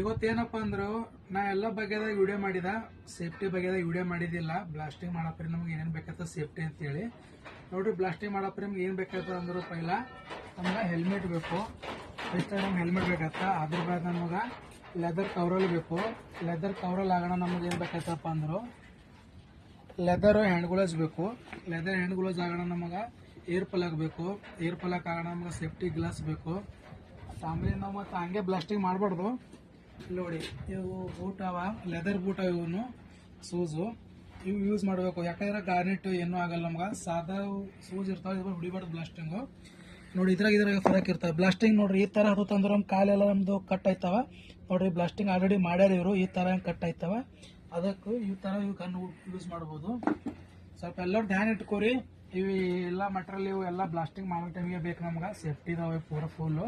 ಇವತ್ತೇನಪ್ಪ ಅಂದ್ರು ನಾ ಎಲ್ಲ ಬಗ್ಗೆದಾಗ ವಿಡಿಯೋ ಮಾಡಿದ ಸೇಫ್ಟಿ ಬಗ್ಗೆದಾಗ ವಿಡಿಯೋ ಮಾಡಿದಿಲ್ಲ. ಬ್ಲಾಸ್ಟಿಂಗ್ ಮಾಡಪ್ರಿ ನಮ್ಗೆ ಏನೇನು ಬೇಕಾಗ್ತದೆ ಸೇಫ್ಟಿ ಅಂತೇಳಿ ನೋಡ್ರಿ. ಬ್ಲಾಸ್ಟಿಂಗ್ ಮಾಡಪ್ರಿ ನಮ್ಗೆ ಏನು ಬೇಕಾಗ್ತದೆ ಅಂದ್ರೆ ಪೈಲ ನಮ್ಗೆ ಹೆಲ್ಮೆಟ್ ಬೇಕು. ಇಷ್ಟ ನಮ್ಗೆ ಹೆಲ್ಮೆಟ್ ಬೇಕಾಗ್ತದೆ. ಅದ್ರ ಬಾದ್ ನಮಗೆ ಲೆದರ್ ಕವರಲ್ಲಿ ಬೇಕು. ಲೆದರ್ ಕವರಲ್ಲಿ ಆಗೋಣ ನಮ್ಗೆ ಏನು ಬೇಕಾಗ್ತಪ್ಪ ಅಂದರು ಲೆದರ್ ಹ್ಯಾಂಡ್ ಗ್ಲೌಸ್ ಬೇಕು. ಲೆದರ್ ಹ್ಯಾಂಡ್ ಗ್ಲೌಸ್ ಆಗೋಣ ನಮಗೆ ಏರ್ ಪ್ಲಗ್ ಬೇಕು. ಏರ್ ಪ್ಲಗ್ ಆಗೋಣ ನಮ್ಗೆ ಸೇಫ್ಟಿ ಗ್ಲಾಸ್ ಬೇಕು. ಆಮೇಲೆ ನಾವು ಮತ್ತು ಹಂಗೆ ಬ್ಲಾಸ್ಟಿಂಗ್ ಮಾಡಬಾರ್ದು. ನೋಡಿ ಇವು ಬೂಟ್ ಅವ, ಲೆದರ್ ಬೂಟ್ ಇವನು ಶೂಸು ಇವು ಯೂಸ್ ಮಾಡಬೇಕು. ಯಾಕಂದ್ರೆ ಗಾರ್ನೆಟ್ ಏನೂ ಆಗಲ್ಲ ನಮ್ಗೆ. ಸಾದಾ ಶೂಸ್ ಇರ್ತಾವೆ, ಇವಾಗ ಹೊಡಿಬಾರ್ದು ಬ್ಲಾಸ್ಟಿಂಗು. ನೋಡಿ ಇದ್ರಾಗ ಫರಕ್ ಇರ್ತವೆ. ಬ್ಲಾಸ್ಟಿಂಗ್ ನೋಡ್ರಿ ಈ ಥರ ಹತ್ತಂದ್ರೆ ನಮ್ಮ ಕಾಲೆಲ್ಲ ನಮ್ಮದು ಕಟ್ ಆಯ್ತವ ನೋಡ್ರಿ. ಬ್ಲಾಸ್ಟಿಂಗ್ ಆಲ್ರೆಡಿ ಮಾಡ್ಯಾರ ಇವರು. ಈ ಥರ ಕಟ್ ಆಯ್ತವ, ಅದಕ್ಕೂ ಈ ಥರ ಇವು ಗನ್ ಯೂಸ್ ಮಾಡ್ಬೋದು. ಸ್ವಲ್ಪ ಎಲ್ಲರೂ ಧ್ಯಾನ ಇಟ್ಕೋರಿ. ಇವು ಎಲ್ಲ ಮಟ್ರಿಯಲ್ ಇವು ಎಲ್ಲ ಬ್ಲಾಸ್ಟಿಂಗ್ ಮಾಡೋ ಟೈಮಿಗೆ ಬೇಕು ನಮ್ಗೆ. ಸೇಫ್ಟಿ ಇದಾವೆ ಪೂರ ಫುಲ್ಲು.